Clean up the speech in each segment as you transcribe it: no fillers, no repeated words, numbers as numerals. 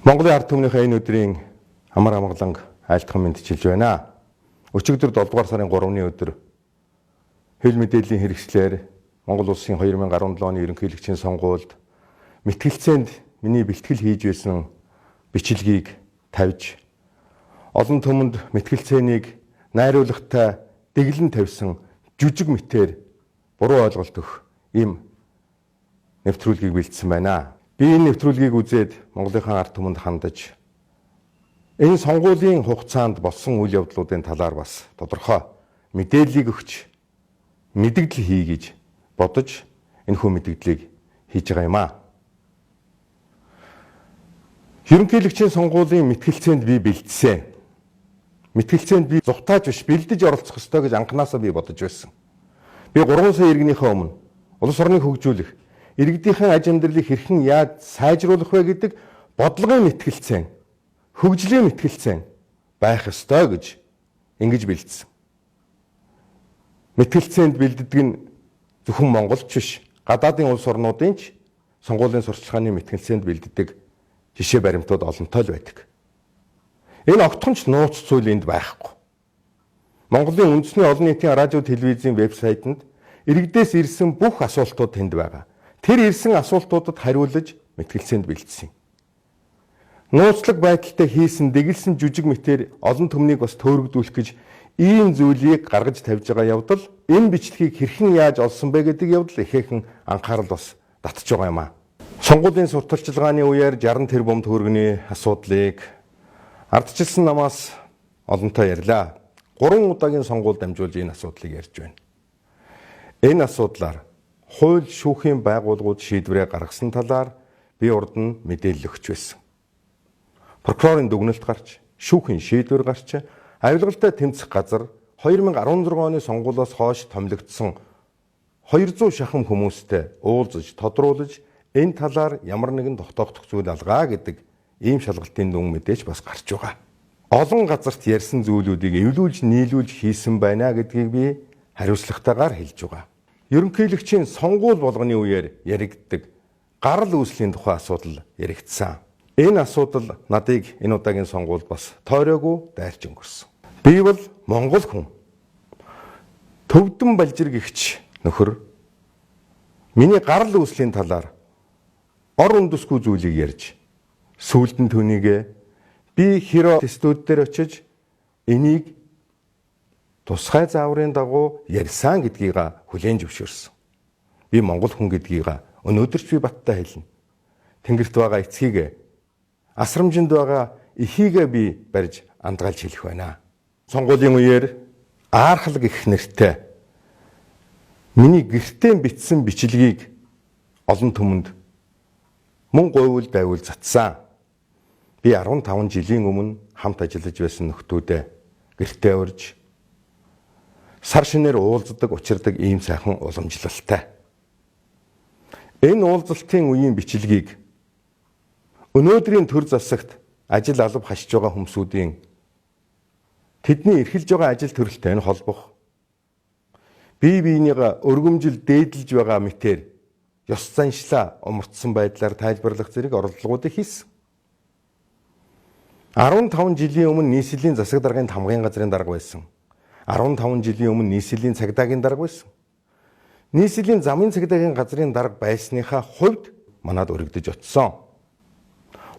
Монголын ард түмнийхээ энэ өдрийн амар амгаланг айлтхан мэдчилж байна. Өчигдөр 7 дугаар сарын 3-ны өдөр хэл мэдээллийн хэрэгслээр Монгол улсын 2017 оны ерөнхийлөгчийн сонгуульд мэтгэлцээнд миний бэлтгэл хийж байсан бичлэгийг тавьж олон түмэнд мэтгэлцээнийг найруулгатай дэглэн тавьсан жүжиг мэтээр буруу ойлголт өгөх ийм нэвтрүүлгийг бэлдсэн байна. Би энэ нэвтрүүлгийг үзээд Монголынхаа ард түмэнд хандаж энэ сонгуулийн хугацаанд болсон үйл явдлуудын талаар бас тодорхой мэдээллийг өгч мэдгэл хий гэж бодож энэхүү мэдгдлийг хийж байгаа юм аа. Ерөнхийлөгчийн сонгуулийн мэтгэлцээнд би бэлдсэн. Мэтгэлцээнд би зугатааж биш бэлдэж оролцох ёстой гэж анханасаа би бодож байсан. Би 3 сая иргэнийхээ өмнө улс орныг хөгжүүлэх, иргэдийнхэн аж амьдралыг хэрхэн яаж сайжруулах вэ гэдэг бодлогын мэтгэлцээн, хөгжлийн мэтгэлцээн байх ёстой гэж ингэж бэлдсэн. Мэтгэлцээнд бэлддэг нь зөвхөн монголч биш, гадаадын улс орнуудын ч сонгуулийн сурталчилгааны мэтгэлцээнд бэлддэг жишээ баримтууд олонтой л байдаг. Энэ огтхонч нууц зүйл энд байхгүй. Монголын үндэсний олон нийтийн радио, телевизийн вебсайтанд иргэдээс ирсэн бүх асуултууд тэнд байгаа. Тэр ирсэн асуултуудад хариулж мэтгэлцээнд бэлдсэн. Нууцлаг байдалтай хийсэн дэглэсэн жүжиг мэтээр олон түмнийг бас төөрөгдүүлэх гэж ийм зүйлийг гаргаж тавьж байгаа явдал энэ бичлэгийг хэрхэн яаж олсон бэ гэдэг явдал ихээхэн анхаарал бас татж байгаа юм аа. Сонгуулийн сурталчилгааны үеэр 60 тэрбум төгрөгийн асуудлыг ардчилсан намаас олонтой ярьлаа. 3 удаагийн сонгуульд дамжуулж энэ асуудлыг ярьж байна. Энэ асуудлаар хууль шүүхийн байгууллагууд шийдвэрээ гаргасан талаар би урд нь мэдээлэл өгч байсан. Прокурорын дүгнэлт гарч, шүүхийн шийдвэр гарч, авилгалтай тэмцэх газар 2016 оны сонгуулиос хойш томилогдсон 200 шахам хүмүүстэй уулзаж, тодруулж энэ талаар ямар нэгэн тогтоогдох зүйл алгаа гэдэг ийм шалгалтын дүн мэдээж бас гарч байгаа. Олон газарт ярьсан зүйлүүдийг эвлүүлж, нийлүүлж хийсэн байна гэдгийг би хариуцлагатайгаар хэлж байгаа. Ерөнхийлөгчийн сонгуул болгоны үеэр яригддаг гарал үүслийн тухай асуудал яригдсан. Энэ асуудал надыг энэ удаагийн сонгуульд бас тойроогүй дайрч өнгөрсөн. Би бол монгол хүн. Төвдөн Балжирг гэгч нөхөр миний гарал үүслийн талаар ор үндэсгүй зүйлийг ярьж сүүлд нь түүнийгээ би хэрэв тестүүд дээр очиж энийг тусгай зааврын дагуу ярьсан гэдгийг хүлээн зөвшөөрсөн. Би монгол хүн гэдгийг өнөөдөр ч би баттай хэлнэ. Тэнгэрт байгаа эцгийг, асрамжинд байгаа эхийгээ би барьж андгаалж хэлэх байна. Сонгуулийн үеэр Аархал гэх нэртэй миний гэртээ бичсэн бичлэгийг олон түмэнд мөн говьл байвал цацсан. Би 15 жилийн өмнө хамт ажиллаж байсан нөхдүүдээ гэртээ урьж сар шинээр уулздаг, учирдаг ийм сайхан уламжлалтай. Энэ уулзалтын үеийн бичлэгийг өнөөдрийн төр засагт ажил алба хашиж байгаа хүмүүсийн тэдний эрхэлж байгаа ажил төрөлтэй холбох, бие биенийгээ өргөмжил дээдлж байгаа мэтээр ёс заншлаа умартсан байдлаар тайлбарлах зэрэг оролдлогуудыг хийсэн. 15 жилийн өмнө нийслэлийн засаг даргын тамгын газрын дарга байсан. 15 жилийн өмнө нийслэлийн цагдаагийн дарга байсан. Нийслэлийн замын цагдаагийн газрын дарга байсныхаа хувьд манад өргөдөж очсон.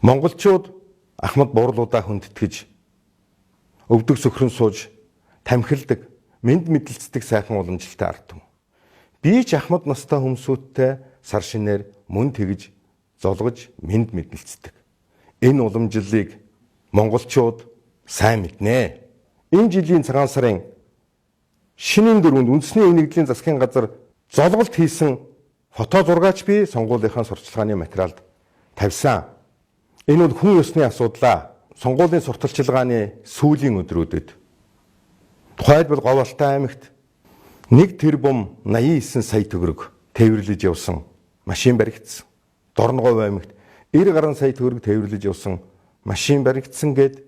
Монголчууд Ахмад буурлуудаа хүндэтгэж өвдөг сөхрөн сууж тамхилдаг, мэд мэдлэлцдэг сайхан уламжлалтай ард түмэн. Би ч Ахмад настай хүмүүстэй сар шинээр мөн тэгж золгож мэд мэдлэлцдэг. Энэ уламжлалыг монголчууд сайн мэднэ. Энэ жилийн цагаан сарын шинийн 4-нд үндэсний үе нэгдлийн засгийн газар золголт хийсэн фото зургаач би сонгуулийнхаа сурталчилгааны материалд тавьсан. Энэ бол хүн ёсны асуудлаа. Сонгуулийн сурталчилгааны сүүлийн өдрүүдэд тухайлбал Говьалтай аймагт 1 тэрбум 89 сая төгрөг тээвэрлэж явсан машин баригдсан. Дорноговь аймагт 90 гаруй сая төгрөг тээвэрлэж явсан машин баригдсан гэд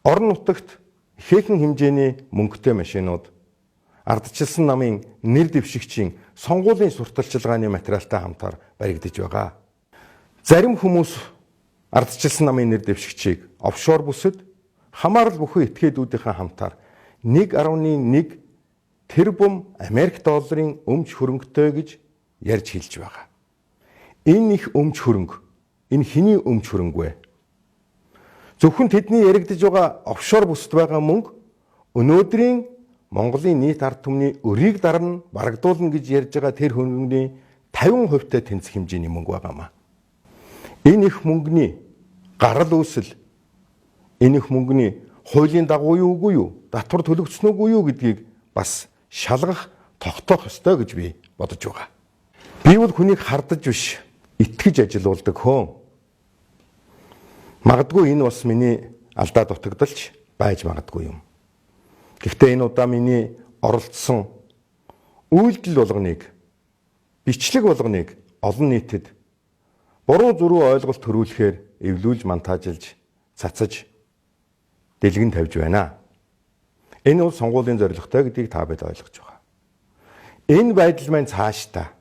орон нутагт ихээхэн хэмжээний мөнгөтэй машинууд ардчилсан намын нэр дэвшигчийн сонгуулийн сурталчилгааны материалтай хамтаар баригдаж байгаа. Зарим хүмүүс ардчилсан намын нэр дэвшигчийг офшор бүсэд хамаарал бүхэн этгээдүүдийнхээ хамтаар 1.1 тэрбум Америк долларын өмч хөрөнгөтэй гэж ярьж хэлж байгаа. Энэ их өмч хөрөнгө, энэ хэний өмч хөрөнгө вэ? Зөвхөн тэдний яригдж байгаа офшор бүсэд байгаа мөнгө өнөөдрийн Монголын нийт ард түмний өрийг дарна барагдуулна гэж ярьж байгаа тэр хөрөнгөний 50% тэнцэх хэмжээний мөнгө байгаамаа. Энэ их мөнгөний гарал үүсэл, энэ их мөнгөний хуулийн дагуу юу үгүй юу, татвар төлөгдсөн үгүй юу гэдгийг бас шалгах, тогтоох ёстой гэж би бодож байгаа. Би бол хүнийг хардаж биш, итгэж ажилуулдаг хүн. Магадгүй энэ бас миний алдаа дутагдалч байж магадгүй юм. Гэхдээ энэ удаа миний оролцсон үйлдэл болгоныг, бичлэг болгоныг олон нийтэд буруу зуруу ойлголт төрүүлэхээр эвлүүлж монтажлж, цацаж дэлгэн тавьж байна. Энэ бол сонгуулийн зорилготой гэдгийг та бид ойлгож байгаа. Энэ байдал маань цаашдаа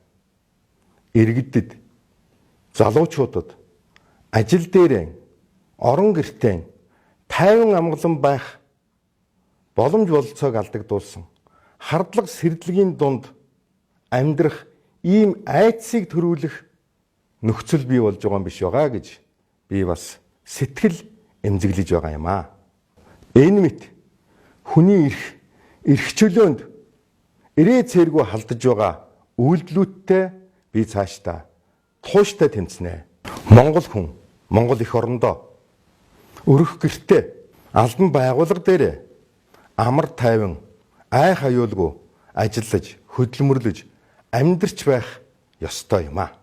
иргэдэд, залуучуудад, ажил дээрээ, орон гэртээ тайван амгалан байх боломж бололцоог алдагдуулсан, хардлага сэрдлэгийн дунд амьдрах ийм айдсыг төрүүлэх нөхцөл бий болж байгаа юм биш байгаа гэж би бас сэтгэл эмзэглэж байгаа юм аа. Энэ мэт хүний эрх чөлөөнд ирээ цээргүй халдаж байгаа үйлдэлүүдтэй би цаашдаа тууштай тэмцэнэ. Монгол хүн, Монгол эх орондоо өрөх гэртээ, албан байгууллага дээр амар тайван, ай хаюулгүй ажиллаж, хөдөлмөрлөж, амьдрч байх ёстой юм аа.